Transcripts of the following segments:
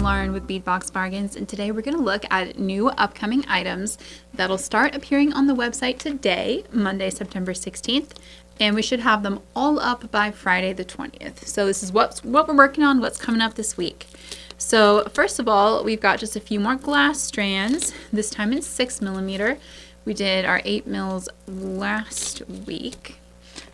Lauren with Beadbox Bargains, and today we're going to look at new upcoming items that'll start appearing on the website today, Monday, September 16th, and we should have them all up by Friday the 20th. So this is what we're working on, what's coming up this week. So first of all, we've got just a few more glass strands, this time in 6mm. We did our 8 mils last week.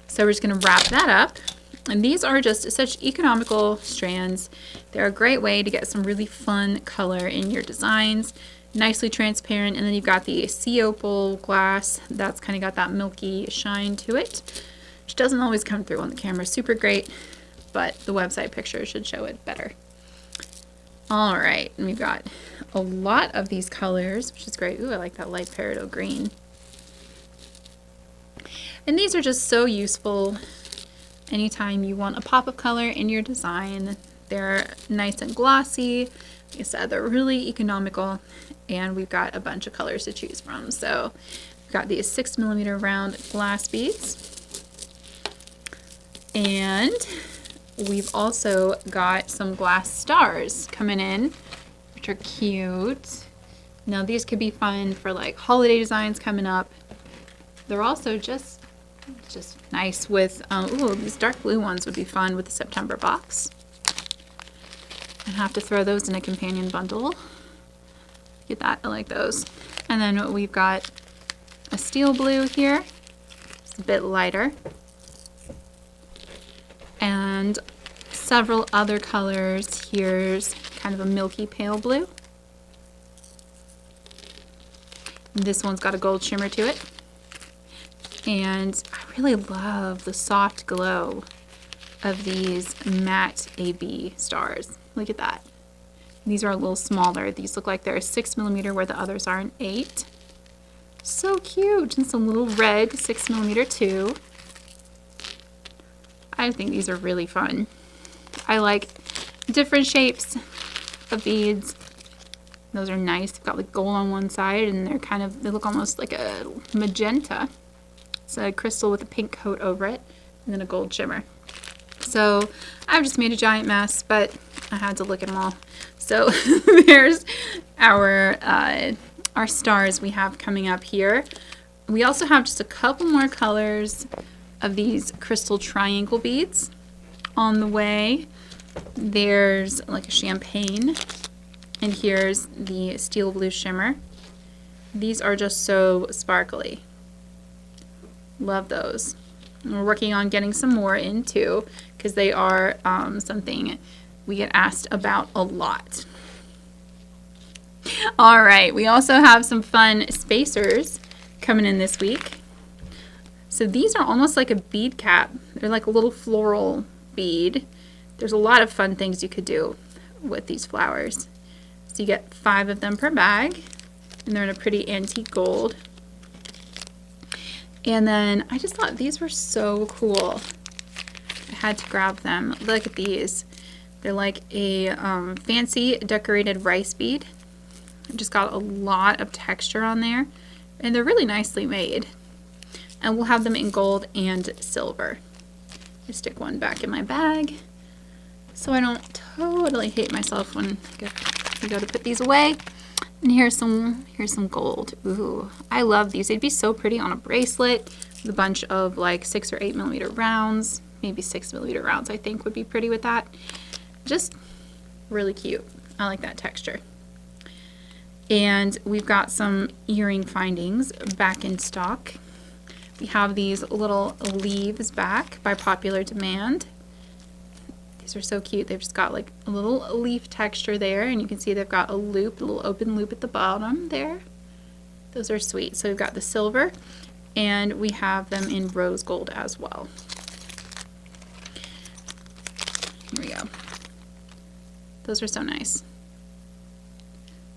So we're just going to wrap that up. And these are just such economical strands. They're a great way to get some really fun color in your designs. Nicely transparent. And then you've got the sea opal glass. That's kind of got that milky shine to it, which doesn't always come through on the camera. Super great, but the website picture should show it better. All right, and we've got a lot of these colors, which is great. Ooh, I like that light peridot green. And these are just so useful anytime you want a pop of color in your design. They're nice and glossy. Like I said, they're really economical, and we've got a bunch of colors to choose from. So we've got these 6mm round glass beads, and we've also got some glass stars coming in, which are cute. Now these could be fun for like holiday designs coming up. They're also just nice with, ooh, these dark blue ones would be fun with the September box. I have to throw those in a companion bundle. Get that, I like those. And then we've got a steel blue here. It's a bit lighter. And several other colors. Here's kind of a milky pale blue. This one's got a gold shimmer to it. And I really love the soft glow of these matte AB stars. Look at that. These are a little smaller. These look like they're a 6mm where the others are an 8. So cute. And some little red 6mm too. I think these are really fun. I like different shapes of beads. Those are nice. They've got like gold on one side, and they look almost like a magenta. It's a crystal with a pink coat over it, and then a gold shimmer. So I've just made a giant mess, but I had to look at them all. So there's our stars we have coming up here. We also have just a couple more colors of these crystal triangle beads on the way. There's like a champagne, and here's the steel blue shimmer. These are just so sparkly. Love those. And we're working on getting some more in too, because they are something we get asked about a lot. All right, we also have some fun spacers coming in this week. So these are almost like a bead cap. They're like a little floral bead. There's a lot of fun things you could do with these flowers. So you get 5 of them per bag, and they're in a pretty antique gold. And then I just thought these were so cool. I had to grab them. Look at these. They're like a fancy decorated rice bead. Just got a lot of texture on there, and they're really nicely made. And we'll have them in gold and silver. I stick one back in my bag so I don't totally hate myself when I go to put these away. And here's some gold. Ooh, I love these. They'd be so pretty on a bracelet with a bunch of like 6 or 8mm rounds. Maybe 6mm rounds I think would be pretty with that. Just really cute. I like that texture. And we've got some earring findings back in stock. We have these little leaves back by popular demand. These are so cute. They've just got like a little leaf texture there, and you can see they've got a loop, a little open loop at the bottom there. Those are sweet. So we've got the silver, and we have them in rose gold as well. Here we go. Those are so nice.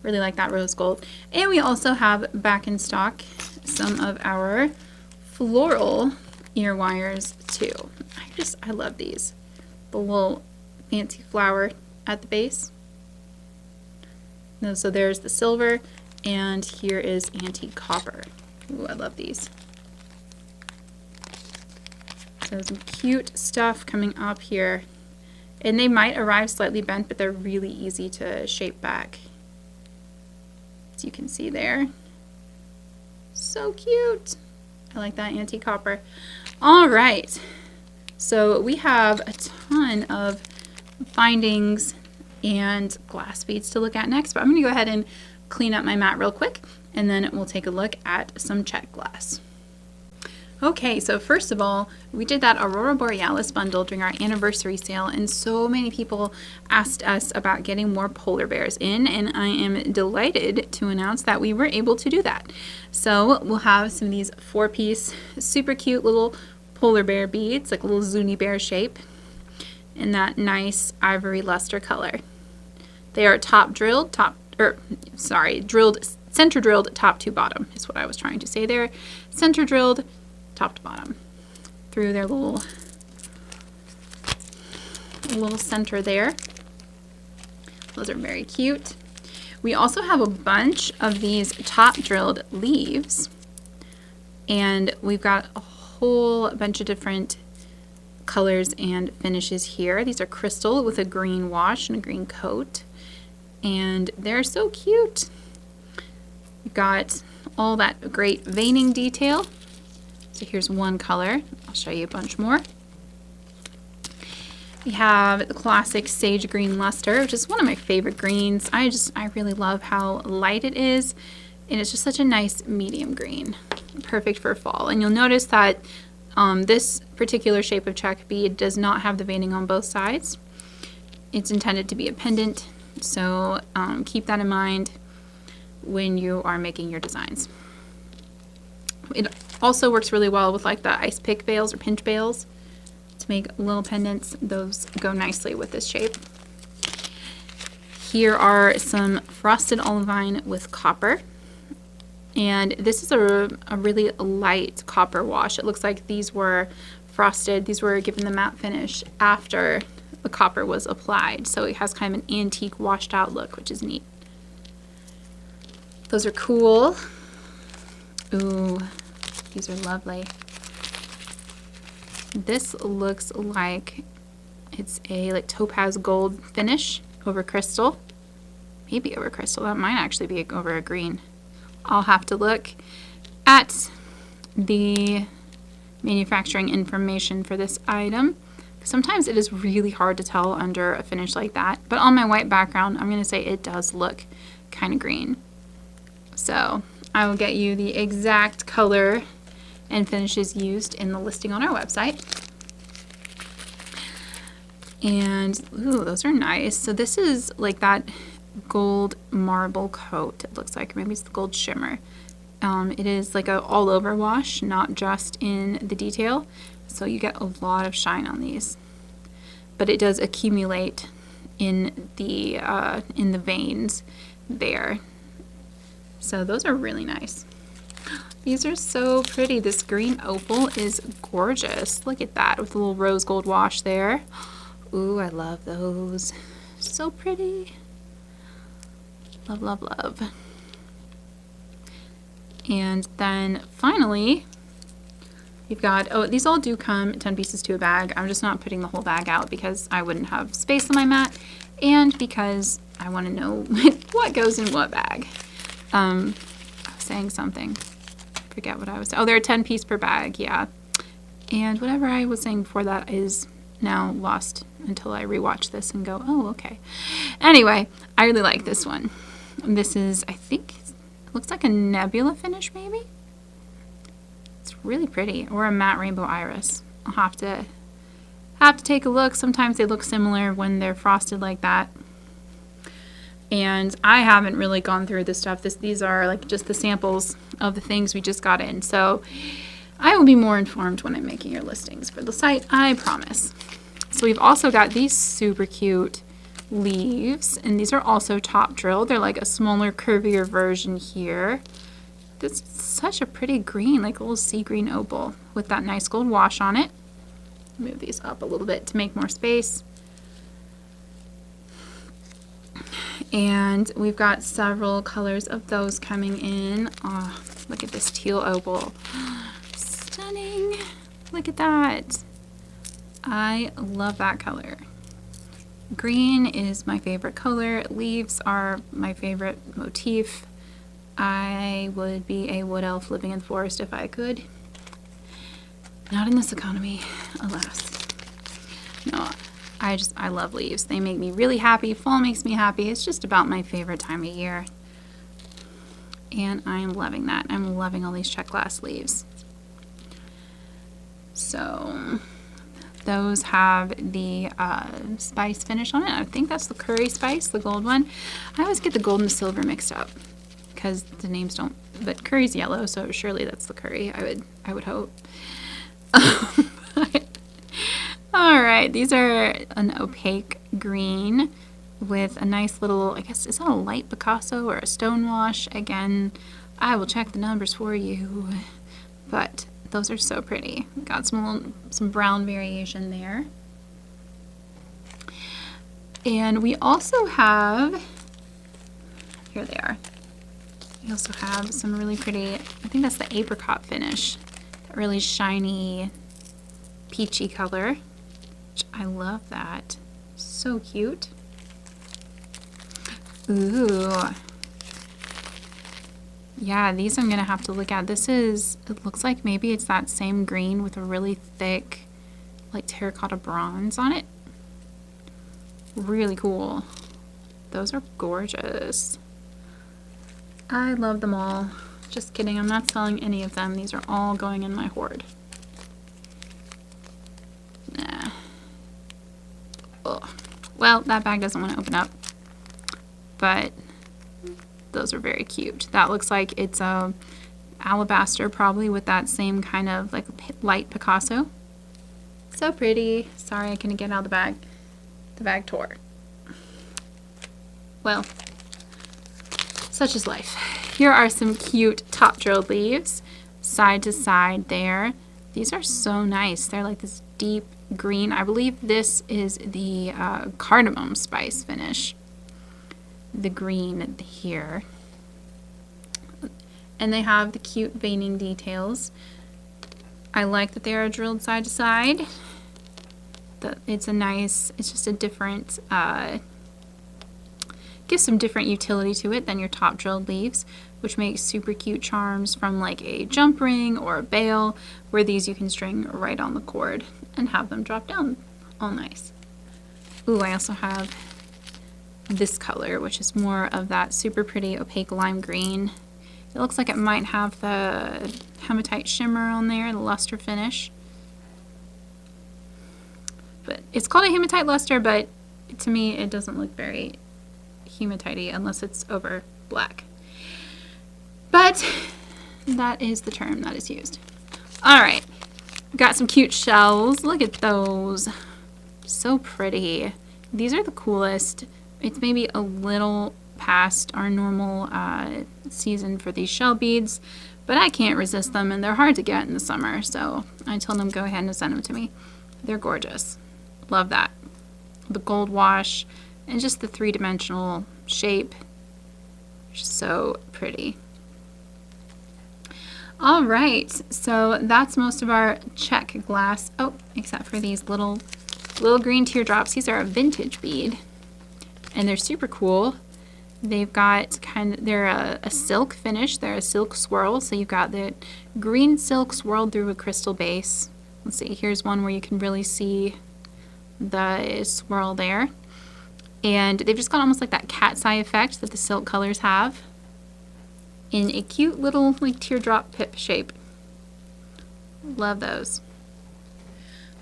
Really like that rose gold. And we also have back in stock some of our floral ear wires too. I love these. The little fancy flower at the base. So there's the silver, and here is antique copper. Ooh, I love these. So some cute stuff coming up here. And they might arrive slightly bent, but they're really easy to shape back. As you can see there. So cute. I like that antique copper. All right. So we have a ton of findings and glass beads to look at next, but I'm going to go ahead and clean up my mat real quick, and then we'll take a look at some check glass. Okay, so first of all, we did that Aurora Borealis bundle during our anniversary sale, and so many people asked us about getting more polar bears in, and I am delighted to announce that we were able to do that. So we'll have some of these 4-piece, super cute little polar bear beads, like a little Zuni bear shape, in that nice ivory luster color. They are center drilled top to bottom is what I was trying to say there. Center drilled top to bottom through their little center there. Those are very cute. We also have a bunch of these top drilled leaves, and we've got a whole bunch of different colors and finishes here. These are crystal with a green wash and a green coat, and they're so cute. We've got all that great veining detail. So here's one color. I'll show you a bunch more. We have the classic sage green luster, which is one of my favorite greens. I really love how light it is, and it's just such a nice medium green. Perfect for fall. And you'll notice that this particular shape of check bead does not have the veining on both sides. It's intended to be a pendant, so keep that in mind when you are making your designs. It also works really well with like the ice pick veils or pinch veils to make little pendants. Those go nicely with this shape. Here are some frosted olivine with copper. And this is a really light copper wash. It looks like these were frosted. These were given the matte finish after the copper was applied. So it has kind of an antique washed out look, which is neat. Those are cool. Ooh, these are lovely. This looks like it's a like topaz gold finish over crystal. Maybe over crystal. That might actually be over a green. I'll have to look at the manufacturing information for this item. Sometimes it is really hard to tell under a finish like that, but on my white background, I'm going to say it does look kind of green. So I will get you the exact color and finishes used in the listing on our website. And ooh, those are nice. So this is like that gold marble coat, it looks like. Maybe it's the gold shimmer. It is like a all over wash, not just in the detail, so you get a lot of shine on these, but it does accumulate in the veins there. So those are really nice. These are so pretty. This green opal is gorgeous. Look at that with a little rose gold wash there. Ooh, I love those. So pretty. Love, love, love. And then finally, you've got, oh, these all do come 10 pieces to a bag. I'm just not putting the whole bag out because I wouldn't have space on my mat and because I want to know what goes in what bag. I was saying something. I forget what I was saying. Oh, they're a 10-piece per bag, yeah. And whatever I was saying before that is now lost until I rewatch this and go, oh, okay. Anyway, I really like this one. This is, I think, looks like a nebula finish, maybe? It's really pretty. Or a matte rainbow iris. I'll have to take a look. Sometimes they look similar when they're frosted like that. And I haven't really gone through this stuff. These are like just the samples of the things we just got in. So I will be more informed when I'm making your listings for the site, I promise. So we've also got these super cute leaves, and these are also top drilled. They're like a smaller, curvier version here. This is such a pretty green, like a little sea green opal with that nice gold wash on it. Move these up a little bit to make more space. And we've got several colors of those coming in. Oh, look at this teal opal. Stunning. Look at that. I love that color. Green is my favorite color. Leaves are my favorite motif. I would be a wood elf living in the forest if I could. Not in this economy, alas. No, I love leaves. They make me really happy. Fall makes me happy. It's just about my favorite time of year. And I am loving that. I'm loving all these check glass leaves. So those have the spice finish on it. I think that's the curry spice, the gold one. I always get the gold and the silver mixed up because the names don't, but curry's yellow, so surely that's the curry, I would hope. All right, these are an opaque green with a nice little, I guess, is that a light Picasso or a stone wash? Again, I will check the numbers for you, but those are so pretty. Got some brown variation there. And we also have, here they are. We also have some really pretty, I think that's the apricot finish. That really shiny, peachy color. Which I love that. So cute. Ooh. Yeah, these I'm going to have to look at. It looks like maybe it's that same green with a really thick, like terracotta bronze on it. Really cool. Those are gorgeous. I love them all. Just kidding, I'm not selling any of them. These are all going in my hoard. Nah. Ugh. Well, that bag doesn't want to open up. But those are very cute. That looks like it's a alabaster, probably with that same kind of like light Picasso. So pretty. Sorry I couldn't get out of the bag. The bag tore. Well, such is life. Here are some cute top drilled leaves, side to side there. These are so nice. They're like this deep green. I believe this is the cardamom spice finish. The green here. And they have the cute veining details. I like that they are drilled side to side. It's just a different, gives some different utility to it than your top drilled leaves, which makes super cute charms from like a jump ring or a bail, where these you can string right on the cord and have them drop down all nice. Ooh, I also have this color, which is more of that super pretty opaque lime green. It looks like it might have the hematite shimmer on there, the luster finish. But it's called a hematite luster, but to me it doesn't look very hematite-y unless it's over black. But that is the term that is used. All right, got some cute shells. Look at those. So pretty. These are the coolest. It's maybe a little past our normal season for these shell beads, but I can't resist them, and they're hard to get in the summer, so I told them go ahead and send them to me. They're gorgeous. Love that. The gold wash and just the three-dimensional shape. Just so pretty. All right, so that's most of our check glass. Oh, except for these little green teardrops. These are a vintage bead, and they're super cool. They've got they're a silk finish. They're a silk swirl, so you've got the green silk swirled through a crystal base. Let's see, here's one where you can really see the swirl there. And they've just got almost like that cat's eye effect that the silk colors have in a cute little like teardrop pip shape. Love those.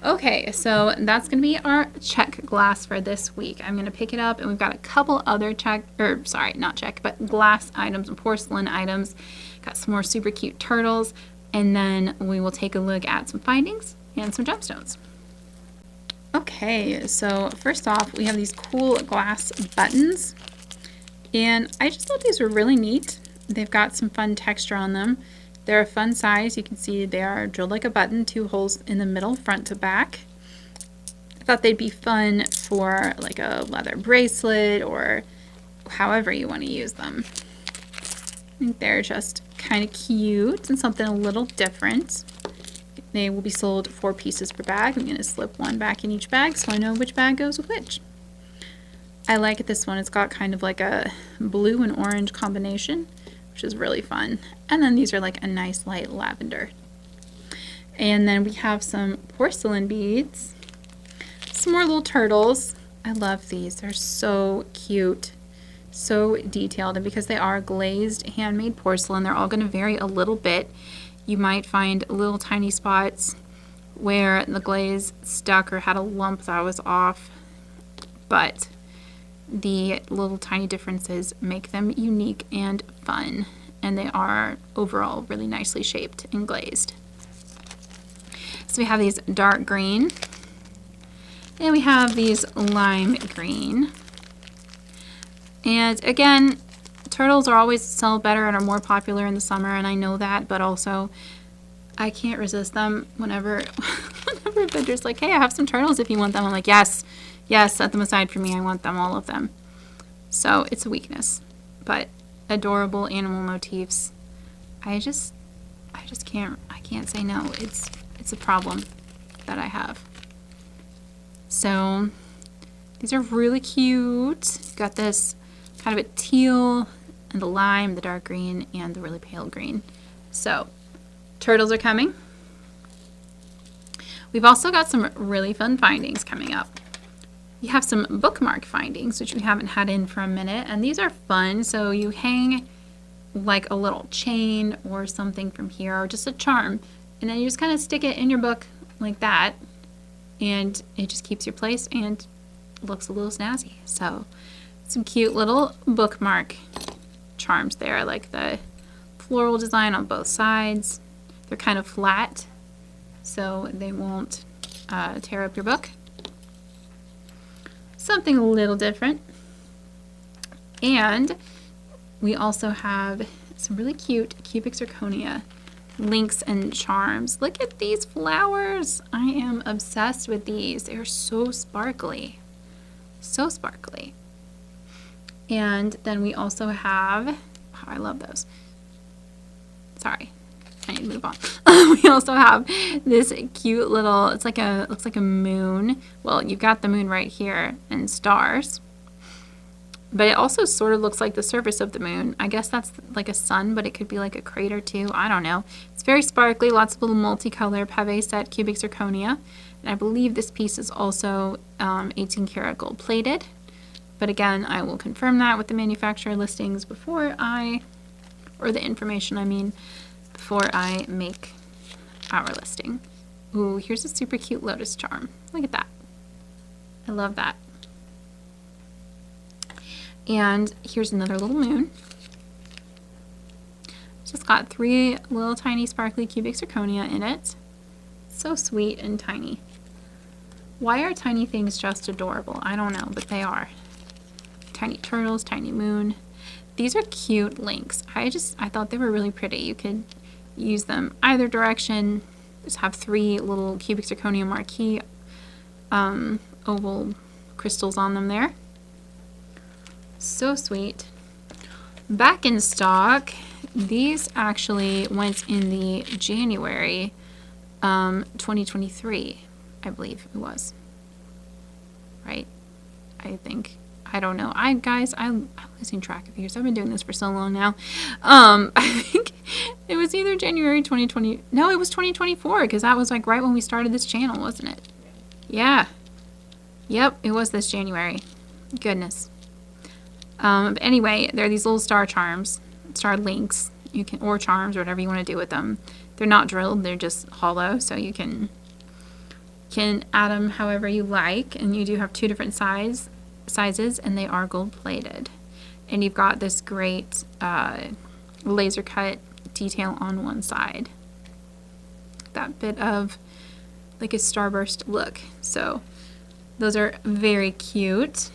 Okay, so that's going to be our check glass for this week. I'm going to pick it up, and we've got a couple other glass items and porcelain items. Got some more super cute turtles, and then we will take a look at some findings and some gemstones. Okay, so first off, we have these cool glass buttons, and I just thought these were really neat. They've got some fun texture on them. They're a fun size. You can see they are drilled like a button, 2 holes in the middle, front to back. I thought they'd be fun for like a leather bracelet or however you want to use them. I think they're just kind of cute and something a little different. They will be sold 4 pieces per bag. I'm going to slip one back in each bag so I know which bag goes with which. I like this one. It's got kind of like a blue and orange combination, which is really fun. And then these are like a nice light lavender. And then we have some porcelain beads, some more little turtles. I love these. They're so cute, so detailed. And because they are glazed handmade porcelain, they're all going to vary a little bit. You might find little tiny spots where the glaze stuck or had a lump that was off, but the little tiny differences make them unique and fun, and they are overall really nicely shaped and glazed. So we have these dark green, and we have these lime green. And again, turtles are always sell better and are more popular in the summer, and I know that, but also I can't resist them whenever a vendor's like, hey, I have some turtles if you want them. I'm like, yes, set them aside for me. I want them, all of them. So it's a weakness, but adorable animal motifs. I can't say no. It's a problem that I have. So these are really cute. Got this kind of a teal and the lime, the dark green, and the really pale green. So turtles are coming. We've also got some really fun findings coming up. We have some bookmark findings, which we haven't had in for a minute, and these are fun. So you hang like a little chain or something from here, or just a charm, and then you just kind of stick it in your book like that, and it just keeps your place and looks a little snazzy. So some cute little bookmark charms there. I like the floral design on both sides. They're kind of flat, so they won't tear up your book. Something a little different. And we also have some really cute cubic zirconia links and charms. Look at these flowers. I am obsessed with these. They're so sparkly. So sparkly. And then we also have, oh, I love those. Sorry, I need to move on. We also have this cute little, looks like a moon. Well, you've got the moon right here and stars. But it also sort of looks like the surface of the moon. I guess that's like a sun, but it could be like a crater too. I don't know. It's very sparkly, lots of little multicolor pave set cubic zirconia. And I believe this piece is also 18 karat gold plated. But again, I will confirm that with the manufacturer listings before or the information, I mean, before I make our listing. Ooh, here's a super cute lotus charm. Look at that. I love that. And here's another little moon. Just got 3 little tiny sparkly cubic zirconia in it. So sweet and tiny. Why are tiny things just adorable? I don't know, but they are. Tiny turtles, tiny moon. These are cute links. I thought they were really pretty. You could use them either direction. Just have 3 little cubic zirconia marquee oval crystals on them there. So sweet. Back in stock, these actually went in the January 2023, I believe it was. Right? I think. I don't know. I'm losing track of years. I've been doing this for so long now. I think it was either January 2020. No, it was 2024, because that was like right when we started this channel, wasn't it? Yeah. Yep, it was this January. Goodness. But anyway, there are these little star charms, star links, or charms, or whatever you want to do with them. They're not drilled, they're just hollow, so you can add them however you like, and you do have 2 different sizes, and they are gold plated. And you've got this great laser cut detail on one side. That bit of like a starburst look. So those are very cute.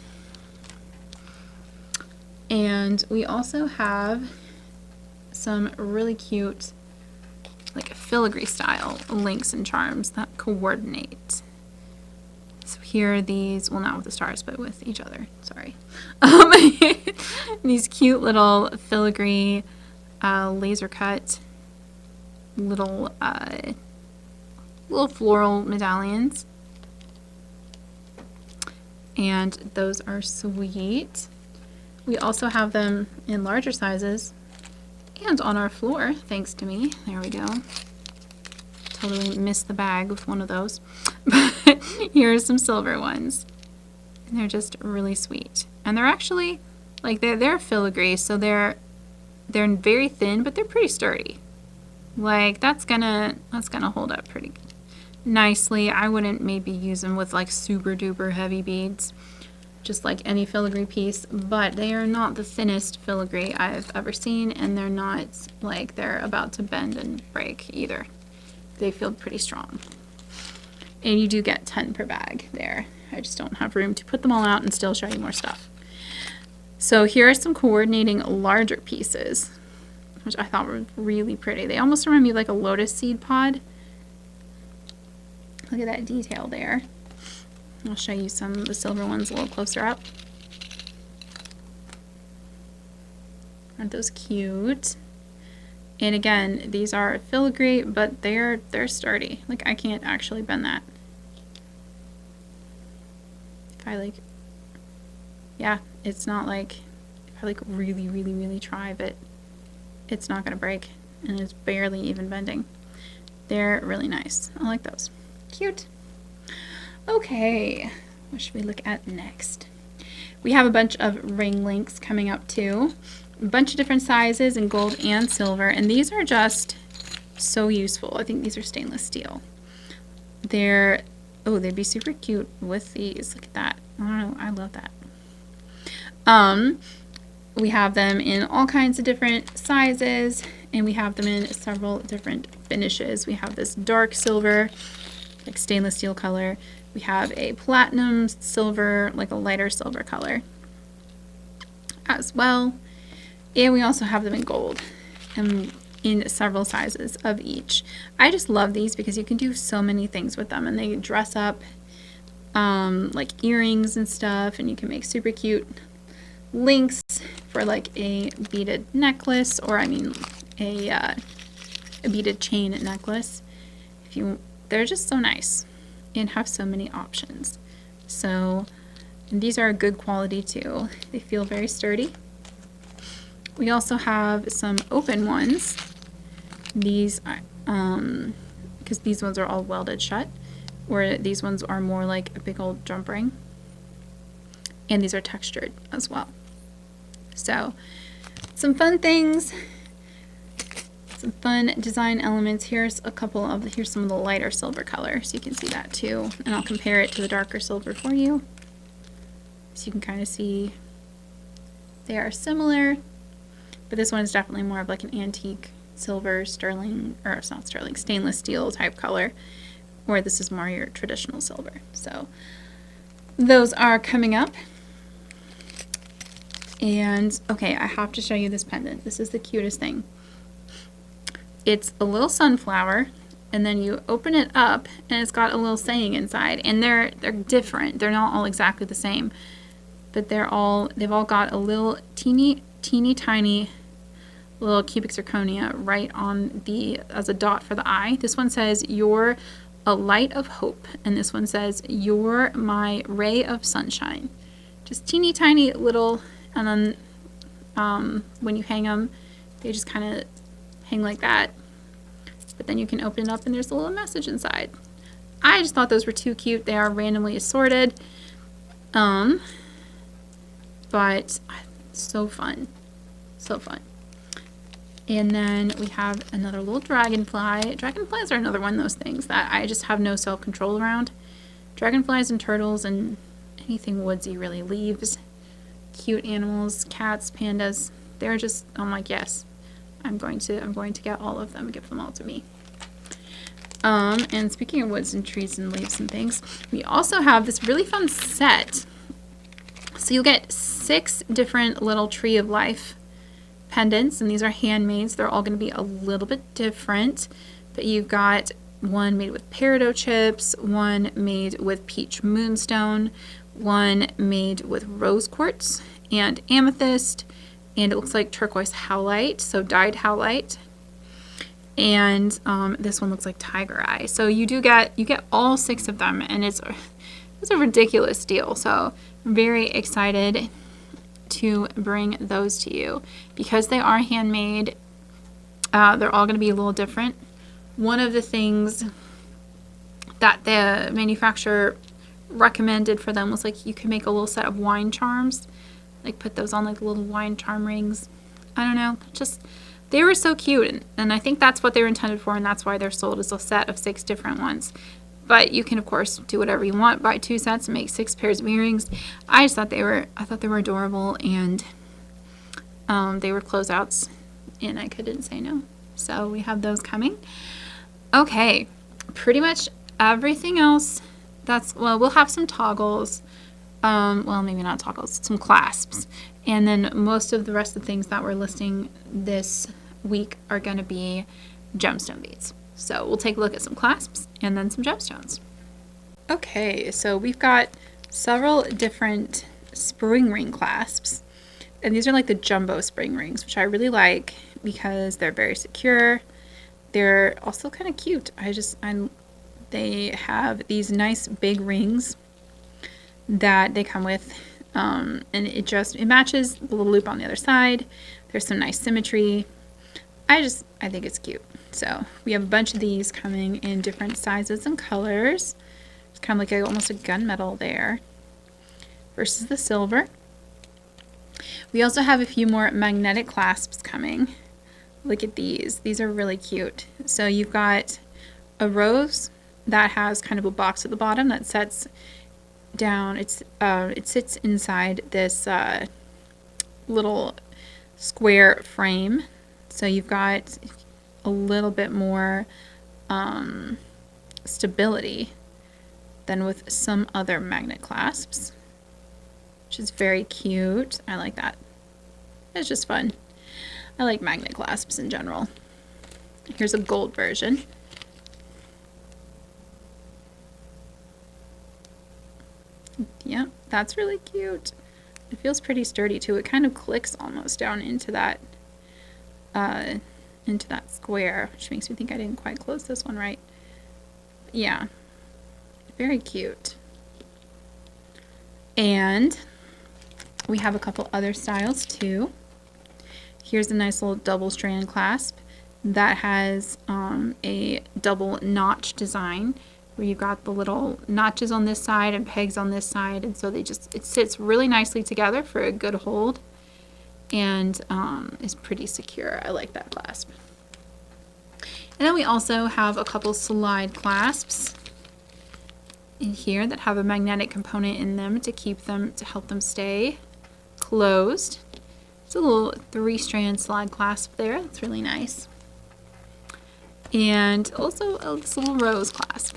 And we also have some really cute, like filigree style links and charms that coordinate. So here are these, well, not with the stars, but with each other. Sorry. These cute little filigree laser cut little floral medallions. and those are sweet. We also have them in larger sizes and on our floor, thanks to me. There we go. Totally missed the bag with one of those. But here are some silver ones. And they're just really sweet. And they're actually, like, they're filigree, so they're very thin, but they're pretty sturdy. Like, that's gonna hold up pretty nicely. I wouldn't maybe use them with like super duper heavy beads, just like any filigree piece, but they are not the thinnest filigree I've ever seen, and they're not like they're about to bend and break either. They feel pretty strong. And you do get 10 per bag there. I just don't have room to put them all out and still show you more stuff. So here are some coordinating larger pieces, which I thought were really pretty. They almost remind me of like a lotus seed pod. Look at that detail there. I'll show you some of the silver ones a little closer up. Aren't those cute? And again, these are filigree, but they're sturdy. Like, I can't actually bend that. If I like, yeah, it's not like, if I like really try, but it's not gonna break, and it's barely even bending. They're really nice. I like those. Cute. Okay, what should we look at next? We have a bunch of ring links coming up too. A bunch of different sizes in gold and silver, and these are just so useful. I think these are stainless steel. They'd be super cute with these. Look at that. I don't know, I love that. We have them in all kinds of different sizes, and we have them in several different finishes. We have this dark silver, like stainless steel color. We have a platinum silver, like a lighter silver color as well. And we also have them in gold and in several sizes of each. I just love these because you can do so many things with them, and they dress up like earrings and stuff, and you can make super cute links for like a beaded necklace, or I mean a beaded chain necklace. They're just so nice and have so many options. So, and these are good quality too. They feel very sturdy. We also have some open ones. These are, because these ones are all welded shut, where these ones are more like a big old jump ring. And these are textured as well. So, some fun things, some fun design elements. Here's some of the lighter silver color, so you can see that too. And I'll compare it to the darker silver for you, so you can kind of see they are similar, but this one is definitely more of like an antique silver, sterling, or it's not sterling, stainless steel type color, where this is more your traditional silver. So those are coming up. And okay, I have to show you this pendant. This is the cutest thing. It's a little sunflower, and then you open it up, and it's got a little saying inside. And they're different. They're not all exactly the same, but they've all got a little teeny tiny little cubic zirconia right on as a dot for the eye. This one says, "You're a light of hope," and this one says, "You're my ray of sunshine." Just teeny tiny little. And then when you hang them, they just kind of hang like that. But then you can open it up and there's a little message inside. I just thought those were too cute. They are randomly assorted. But so fun. So fun. And then we have another little dragonfly. Dragonflies are another one of those things that I just have no self-control around. Dragonflies and turtles and anything woodsy, really. Leaves. Cute animals, cats, pandas. They're just, I'm like, yes, I'm going to get all of them and give them all to me. And speaking of woods and trees and leaves and things, we also have this really fun set. So you'll get 6 different little tree of life pendants, and these are handmade, so they're all going to be a little bit different. But you've got one made with peridot chips, one made with peach moonstone, one made with rose quartz and amethyst, and it looks like turquoise howlite, so dyed howlite. And this one looks like tiger eye. So you get all 6 of them, and was a ridiculous deal. So I'm very excited to bring those to you. Because they are handmade, they're all going to be a little different. One of the things that the manufacturer recommended for them was like you can make a little set of wine charms, like put those on like little wine charm rings. I don't know, just they were so cute, and I think that's what they were intended for, and that's why they're sold as a set of 6 different ones. But you can of course do whatever you want, buy 2 sets and make 6 pairs of earrings. I thought they were adorable, and they were closeouts, and I couldn't say no. So we have those coming. Okay, pretty much everything else. We'll have some toggles. Well, maybe not toggles, some clasps. And then most of the rest of the things that we're listing this week are going to be gemstone beads. So we'll take a look at some clasps and then some gemstones. Okay, so we've got several different spring ring clasps. And these are like the jumbo spring rings, which I really like because they're very secure. They're also kind of cute. They have these nice big rings that they come with, and it matches the little loop on the other side. There's some nice symmetry. I think it's cute. So we have a bunch of these coming in different sizes and colors. It's kind of like almost a gunmetal there versus the silver. We also have a few more magnetic clasps coming. Look at these. These are really cute. So you've got a rose that has kind of a box at the bottom that sets down. It sits inside this little square frame. So you've got a little bit more stability than with some other magnet clasps, which is very cute. I like that. It's just fun. I like magnet clasps in general. Here's a gold version. Yeah, that's really cute. It feels pretty sturdy too. It kind of clicks almost down into that square, which makes me think I didn't quite close this one right. Yeah, very cute. And we have a couple other styles too. Here's a nice little double strand clasp that has a double notch design where you've got the little notches on this side and pegs on this side, and so it sits really nicely together for a good hold, and is pretty secure. I like that clasp. And then we also have a couple slide clasps in here that have a magnetic component in them to help them stay closed. It's a little 3-strand slide clasp there. That's really nice. And also this little rose clasp.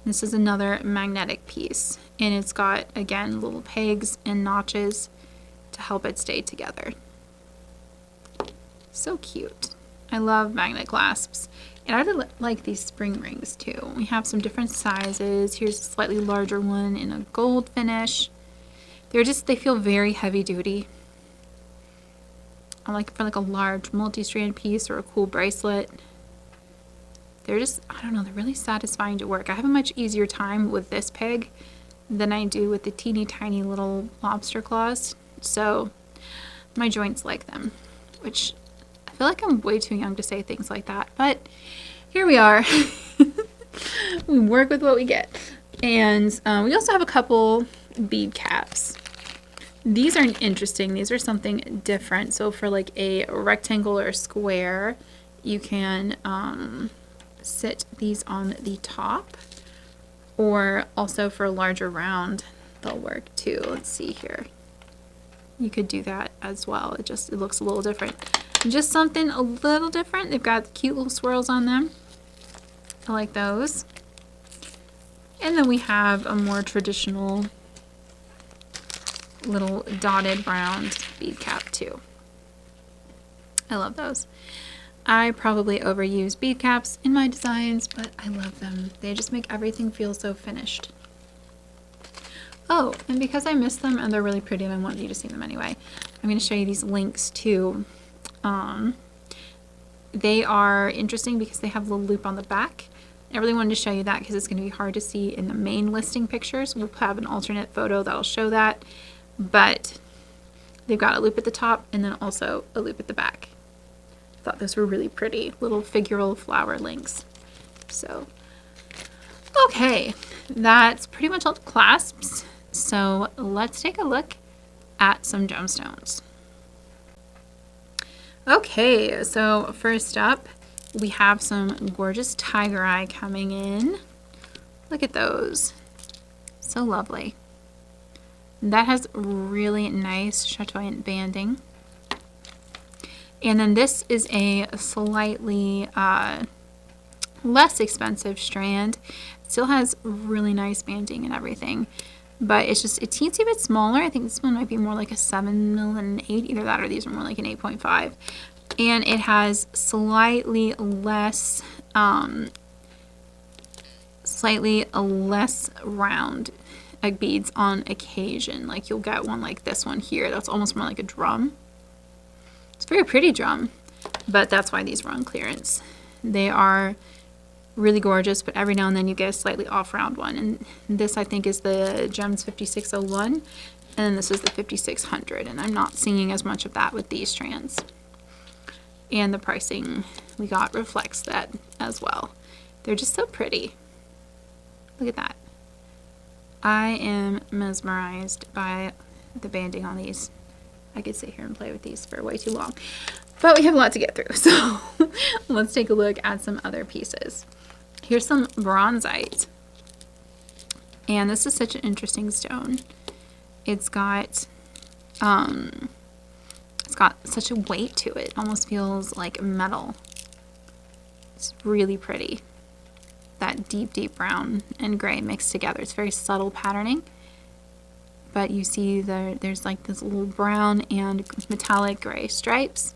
This is another magnetic piece, and it's got, again, little pegs and notches to help it stay together. So cute. I love magnet clasps. And I really like these spring rings too. We have some different sizes. Here's a slightly larger one in a gold finish. They feel very heavy duty. I like it for like a large multi-strand piece or a cool bracelet. They're just, I don't know, they're really satisfying to work. I have a much easier time with this peg than I do with the teeny tiny little lobster claws. So my joints like them, which I feel like I'm way too young to say things like that, but here we are. We work with what we get. And we also have a couple bead caps. These are interesting. These are something different. So for like a rectangle or a square, you can sit these on the top, or also for a larger round they'll work too. Let's see here. You could do that as well. It looks a little different. Just something a little different. They've got cute little swirls on them. I like those. And then we have a more traditional little dotted round bead cap too. I love those. I probably overuse bead caps in my designs, but I love them. They just make everything feel so finished. Oh, and because I missed them and they're really pretty and I want you to see them anyway, I'm going to show you these links too. They are interesting because they have a little loop on the back, I really wanted to show you that because it's going to be hard to see in the main listing pictures. We'll have an alternate photo that'll show that, but they've got a loop at the top and then also a loop at the back. I thought those were really pretty little figural flower links. So, okay, that's pretty much all the clasps. So let's take a look at some gemstones. Okay, so first up, we have some gorgeous tiger eye coming in. Look at those. So lovely. That has really nice chatoyant banding. And then this is a slightly less expensive strand. It still has really nice banding and everything, but it's just a teensy bit smaller. I think this one might be more like a 7 mil than an 8. Either that or these are more like an 8.5. And it has slightly less round beads on occasion. Like you'll get one like this one here that's almost more like a drum. It's a very pretty drum, but that's why these were on clearance. They are really gorgeous, but every now and then you get a slightly off round one. And this I think is the Gems 5601, and this is the 5600, and I'm not seeing as much of that with these strands. And the pricing we got reflects that as well. They're just so pretty. Look at that. I am mesmerized by the banding on these. I could sit here and play with these for way too long, but we have a lot to get through, so let's take a look at some other pieces. Here's some bronzite, and this is such an interesting stone. It's got such a weight to it. It almost feels like metal. It's really pretty. That deep brown and gray mixed together. It's very subtle patterning, but you see there's like this little brown and metallic gray stripes.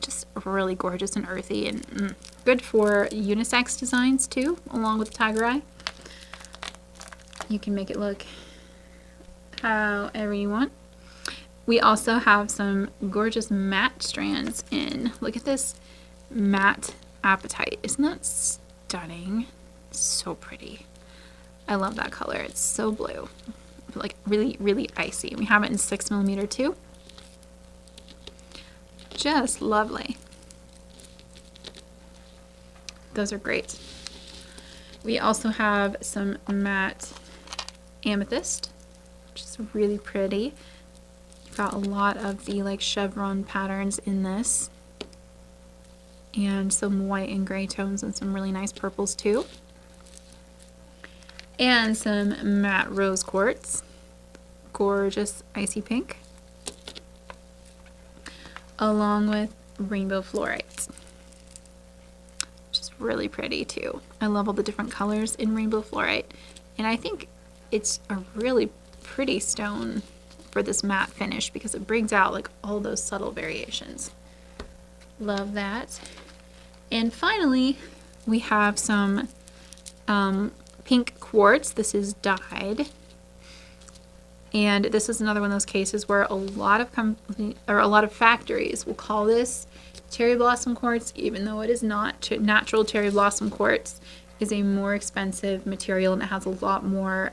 Just really gorgeous and earthy, and good for unisex designs too, along with tiger eye. You can make it look however you want. We also have some gorgeous matte strands in. Look at this matte apatite. Isn't that stunning? So pretty. I love that color. It's so blue. Like really icy. We have it in 6mm too. Just lovely. Those are great. We also have some matte amethyst, which is really pretty. Got a lot of the like chevron patterns in this, and some white and gray tones and some really nice purples too, and some matte rose quartz, gorgeous icy pink, along with rainbow fluorite, which is really pretty too. I love all the different colors in rainbow fluorite, and I think it's a really pretty stone for this matte finish because it brings out like all those subtle variations. Love that. And finally, we have some pink quartz. This is dyed, and this is another one of those cases where a lot of factories will call this cherry blossom quartz, even though it is not. Natural cherry blossom quartz is a more expensive material, and it has a lot more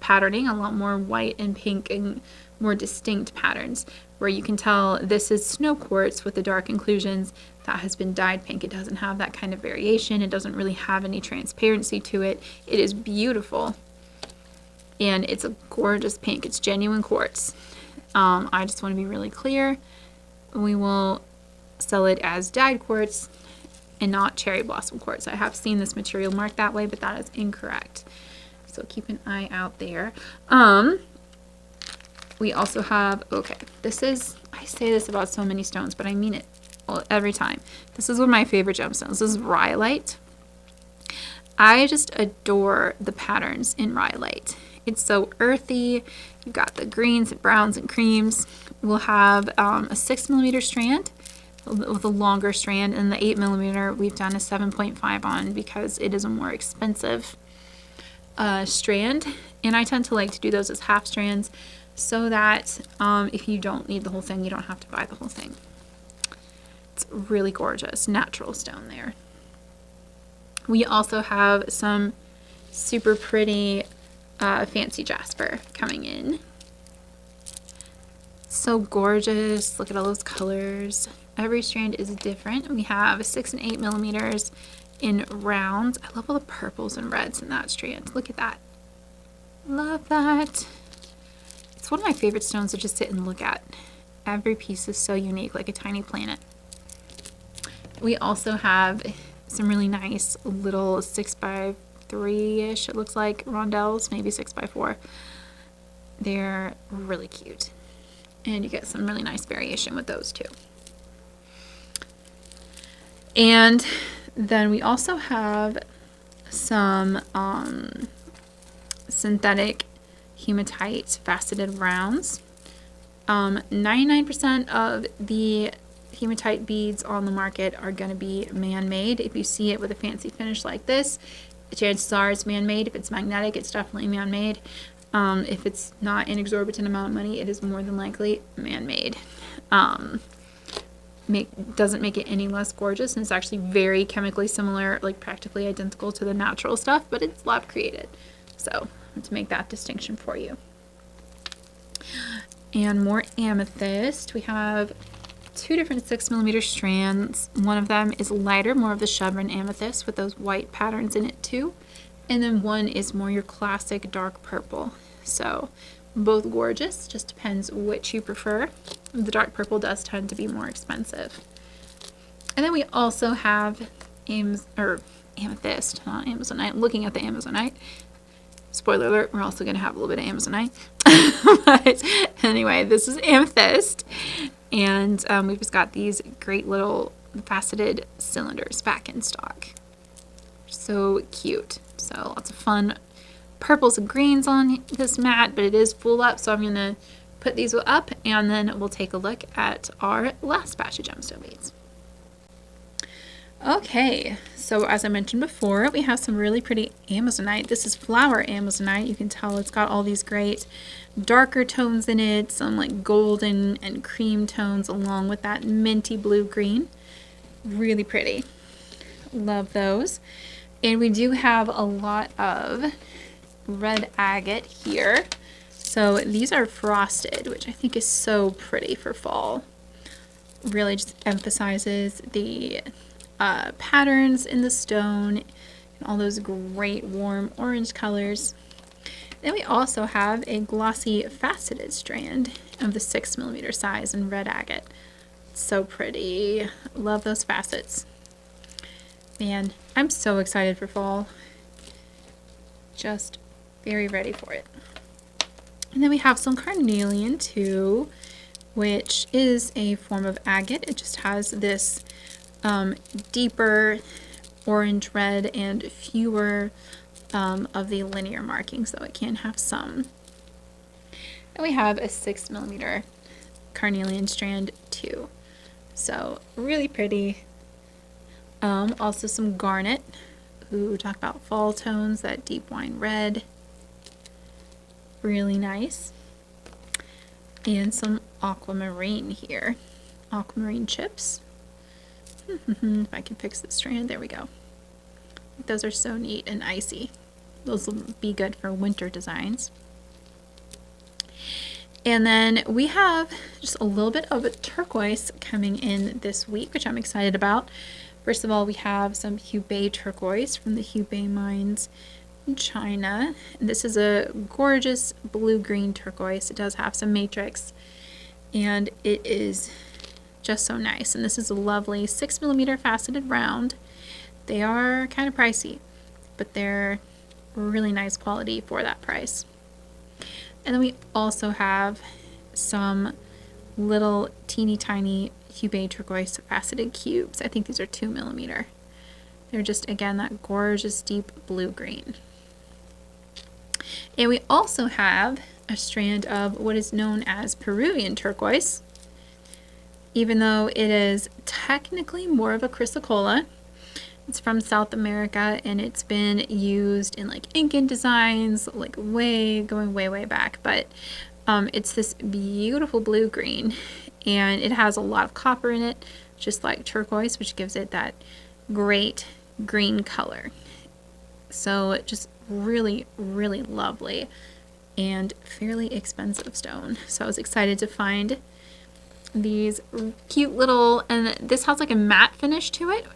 patterning, a lot more white and pink and more distinct patterns, where you can tell this is snow quartz with the dark inclusions that has been dyed pink. It doesn't have that kind of variation. It doesn't really have any transparency to it. It is beautiful, and it's a gorgeous pink. It's genuine quartz. I just want to be really clear. We will sell it as dyed quartz and not cherry blossom quartz. I have seen this material marked that way, but that is incorrect. So keep an eye out there. We also have, okay, this is, I say this about so many stones, but I mean it every time. This is one of my favorite gemstones. This is rhyolite. I just adore the patterns in rhyolite. It's so earthy. You've got the greens and browns and creams. We'll have a 6mm strand with a longer strand, and the 8mm we've done a 7.5 on because it is a more expensive strand, and I tend to like to do those as half strands so that if you don't need the whole thing, you don't have to buy the whole thing. It's really gorgeous, natural stone there. We also have some super pretty fancy jasper coming in. So gorgeous. Look at all those colors. Every strand is different. We have 6 and 8 millimeters in rounds. I love all the purples and reds in that strand. Look at that. Love that. It's one of my favorite stones to just sit and look at. Every piece is so unique, like a tiny planet. We also have some really nice little 6x3-ish, it looks like, rondelles, maybe 6x4. They're really cute. And you get some really nice variation with those too. And then we also have some synthetic hematite faceted rounds. 99% of the hematite beads on the market are going to be man-made. If you see it with a fancy finish like this, chances are it's man-made. If it's magnetic, it's definitely man-made. If it's not an exorbitant amount of money, it is more than likely man-made. Doesn't make it any less gorgeous, and it's actually very chemically similar, like practically identical to the natural stuff, but it's lab created. So to make that distinction for you. And more amethyst. We have 2 different 6 millimeter strands. One of them is lighter, more of the chevron amethyst with those white patterns in it too. And then one is more your classic dark purple. So both gorgeous, just depends which you prefer. The dark purple does tend to be more expensive. And then we also have amethyst, not Amazonite. Looking at the Amazonite. Spoiler alert, we're also going to have a little bit of Amazonite. But anyway, this is amethyst. And we've just got these great little faceted cylinders back in stock. So cute. So lots of fun purples and greens on this mat, but it is full up. So I'm going to put these up and then we'll take a look at our last batch of gemstone beads. Okay, so as I mentioned before, we have some really pretty Amazonite. This is flower Amazonite. You can tell it's got all these great darker tones in it, some like golden and cream tones along with that minty blue green. Really pretty. Love those. And we do have a lot of red agate here. So these are frosted, which I think is so pretty for fall. Really just emphasizes the patterns in the stone and all those great warm orange colors. Then we also have a glossy faceted strand of the 6 millimeter size in red agate. So pretty. Love those facets. Man, I'm so excited for fall. Just very ready for it. And then we have some carnelian too, which is a form of agate. It just has this deeper orange red and fewer of the linear markings, though it can have some. And we have a 6 millimeter carnelian strand too. So really pretty. Also some garnet. Ooh, talk about fall tones, that deep wine red. Really nice. And some aquamarine here. Aquamarine chips. If I can fix this strand, there we go. Those are so neat and icy. Those will be good for winter designs. And then we have just a little bit of a turquoise coming in this week, which I'm excited about. First of all, we have some Hubei turquoise from the Hubei mines in China. And this is a gorgeous blue-green turquoise. It does have some matrix, and it is just so nice. And this is a lovely 6 millimeter faceted round. They are kind of pricey, but they're really nice quality for that price. And then we also have some little teeny tiny Hubei turquoise faceted cubes. I think these are 2 millimeter. They're just, again, that gorgeous deep blue green. And we also have a strand of what is known as Peruvian turquoise, even though it is technically more of a chrysocolla. It's from South America, and it's been used in like Incan designs, like going way back. But it's this beautiful blue green, and it has a lot of copper in it, just like turquoise, which gives it that great green color. So just really, really lovely and fairly expensive stone. So I was excited to find these cute little, and this has like a matte finish to it,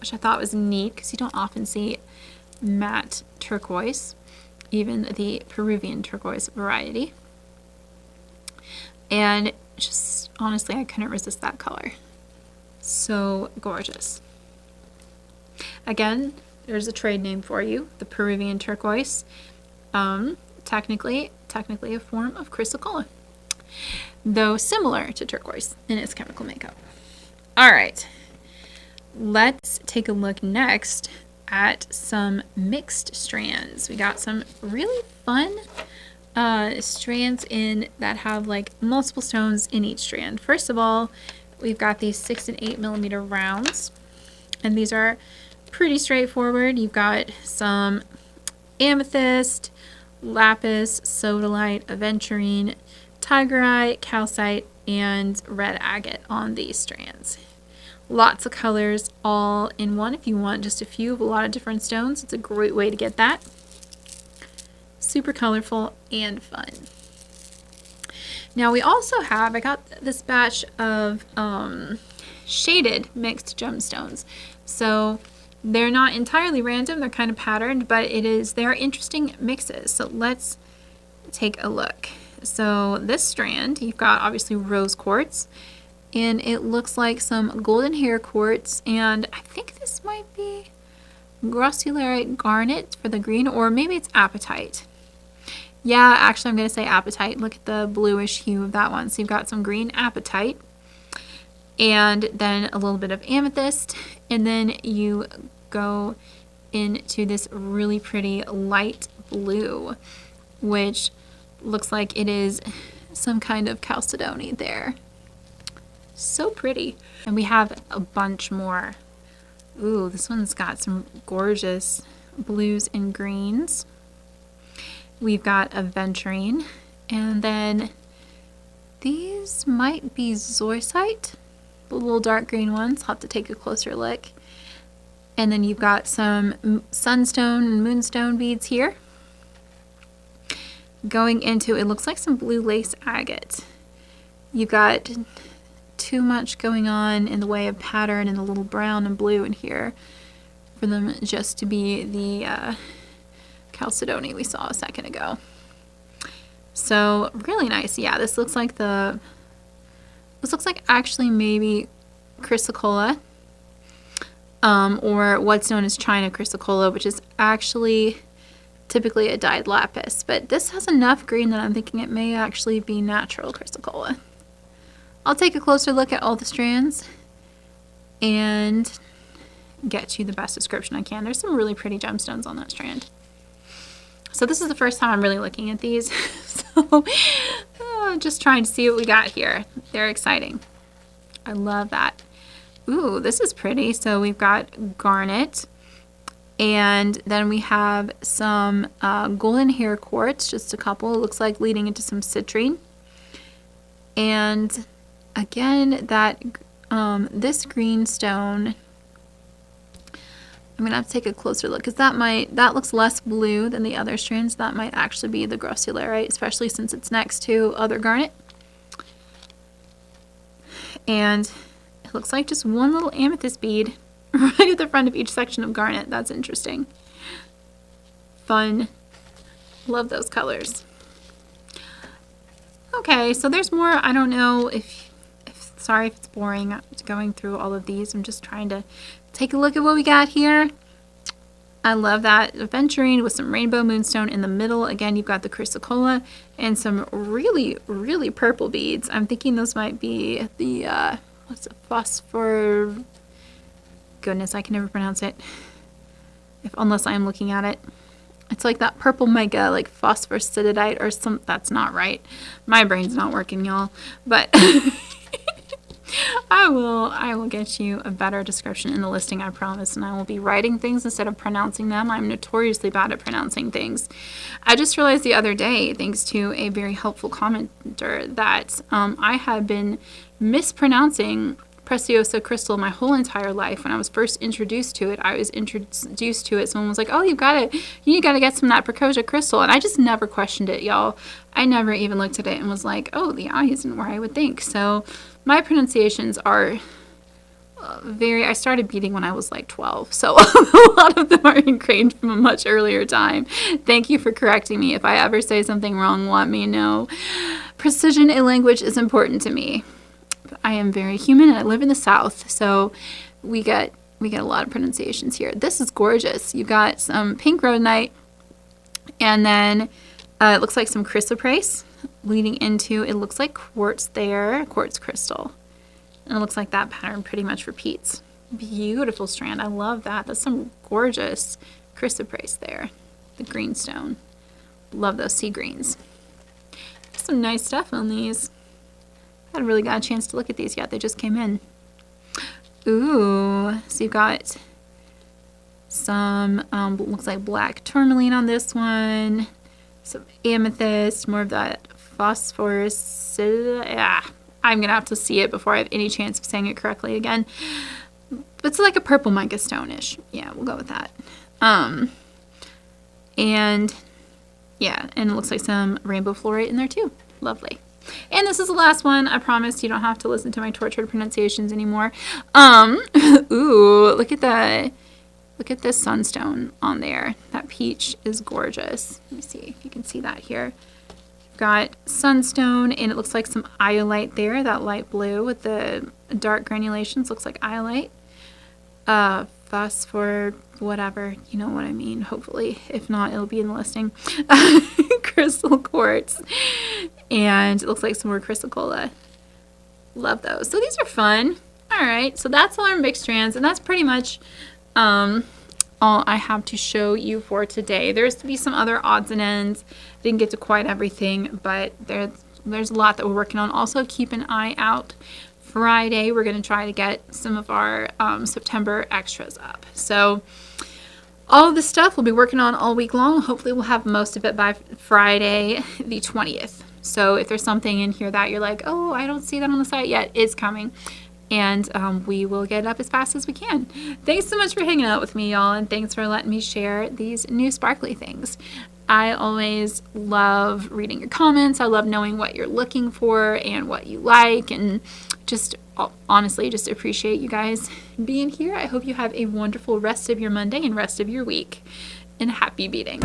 which I thought was neat because you don't often see matte turquoise, even the Peruvian turquoise variety. And just honestly, I couldn't resist that color. So gorgeous. Again, there's a trade name for you, the Peruvian turquoise. Technically a form of chrysocolla, though similar to turquoise in its chemical makeup. All right, let's take a look next at some mixed strands. We got some really fun strands in that have like multiple stones in each strand. First of all, we've got these 6 and 8 millimeter rounds, and these are pretty straightforward. You've got some amethyst, lapis, sodalite, aventurine, tigerite, calcite, and red agate on these strands. Lots of colors all in one. If you want just a few of a lot of different stones, it's a great way to get that. Super colorful and fun. Now we also have, I got this batch of shaded mixed gemstones. So they're not entirely random, they're kind of patterned, but they're interesting mixes. So let's take a look. So this strand, you've got obviously rose quartz, and it looks like some golden hair quartz, and I think this might be grossularite garnet for the green, or maybe it's apatite. Yeah, actually I'm going to say apatite. Look at the bluish hue of that one. So you've got some green apatite, and then a little bit of amethyst, and then you go into this really pretty light blue, which looks like it is some kind of chalcedony there. So pretty. And we have a bunch more. Ooh, this one's got some gorgeous blues and greens. We've got aventurine, and then these might be zoisite, the little dark green ones. I'll have to take a closer look. And then you've got some sunstone and moonstone beads here. Going into, it looks like some blue lace agate. You've got too much going on in the way of pattern and a little brown and blue in here for them just to be the chalcedony we saw a second ago. So really nice. Yeah, this looks like actually maybe chrysocolla, or what's known as China chrysocolla, which is actually typically a dyed lapis, but this has enough green that I'm thinking it may actually be natural chrysocolla. I'll take a closer look at all the strands and get you the best description I can. There's some really pretty gemstones on that strand. So this is the first time I'm really looking at these, so just trying to see what we got here. They're exciting. I love that. Ooh, this is pretty. So we've got garnet, and then we have some golden hair quartz, just a couple. It looks like leading into some citrine. And again, that this green stone, I'm gonna have to take a closer look because that looks less blue than the other strands. That might actually be the grossularite, especially since it's next to other garnet. And it looks like just one little amethyst bead right at the front of each section of garnet. That's interesting. Fun. Love those colors. Okay, so there's more. I don't know if sorry if it's boring going through all of these. I'm just trying to take a look at what we got here. I love that aventurine with some rainbow moonstone in the middle. Again, you've got the chrysocolla and some really, really purple beads. I'm thinking those might be the, what's it, phosphor... Goodness, I can never pronounce it unless I'm looking at it. It's like that purple mega, like phosphorcidite or some. That's not right. My brain's not working, y'all. But I will get you a better description in the listing, I promise. And I will be writing things instead of pronouncing them. I'm notoriously bad at pronouncing things. I just realized the other day, thanks to a very helpful commenter, that I had been mispronouncing Preciosa crystal my whole entire life. When I was first introduced to it, someone was like, oh, you gotta get some of that Preciosa crystal. And I just never questioned it, y'all. I never even looked at it and was like, oh, the eye isn't where I would think. So my pronunciations are I started beading when I was like 12, so a lot of them are ingrained from a much earlier time. Thank you for correcting me. If I ever say something wrong, let me know. Precision in language is important to me. I am very human and I live in the South, so we get a lot of pronunciations here. This is gorgeous. You've got some pink rhodonite, and then it looks like some chrysoprase leading into, it looks like quartz there, quartz crystal. And it looks like that pattern pretty much repeats. Beautiful strand. I love that. That's some gorgeous chrysoprase there. The greenstone. Love those sea greens. Some nice stuff on these. I haven't really got a chance to look at these yet. They just came in. Ooh. So you've got some, looks like black tourmaline on this one. Some amethyst. More of that phosphorus. I'm going to have to see it before I have any chance of saying it correctly again. It's like a purple mica stone-ish. Yeah, we'll go with that. And yeah, and it looks like some rainbow fluorite in there too. Lovely. And this is the last one. I promise you don't have to listen to my tortured pronunciations anymore. Ooh, look at that. Look at this sunstone on there. That peach is gorgeous. Let me see if you can see that here. Got sunstone, and it looks like some iolite there, that light blue with the dark granulations looks like iolite. Phosphor, whatever, you know what I mean, hopefully. If not, it'll be in the listing. Crystal quartz, and it looks like some more chrysocolla. Love those. So these are fun. All right, so that's all our mixed strands, and that's pretty much all I have to show you for today. There's to be some other odds and ends. Didn't get to quite everything, but there's a lot that we're working on. Also, keep an eye out. Friday, we're going to try to get some of our September extras up. So all of this stuff we'll be working on all week long. Hopefully we'll have most of it by Friday the 20th. So if there's something in here that you're like, oh, I don't see that on the site yet, it's coming. And we will get it up as fast as we can. Thanks so much for hanging out with me, y'all, and thanks for letting me share these new sparkly things. I always love reading your comments. I love knowing what you're looking for and what you like, and just honestly just appreciate you guys being here. I hope you have a wonderful rest of your Monday and rest of your week, and happy beading.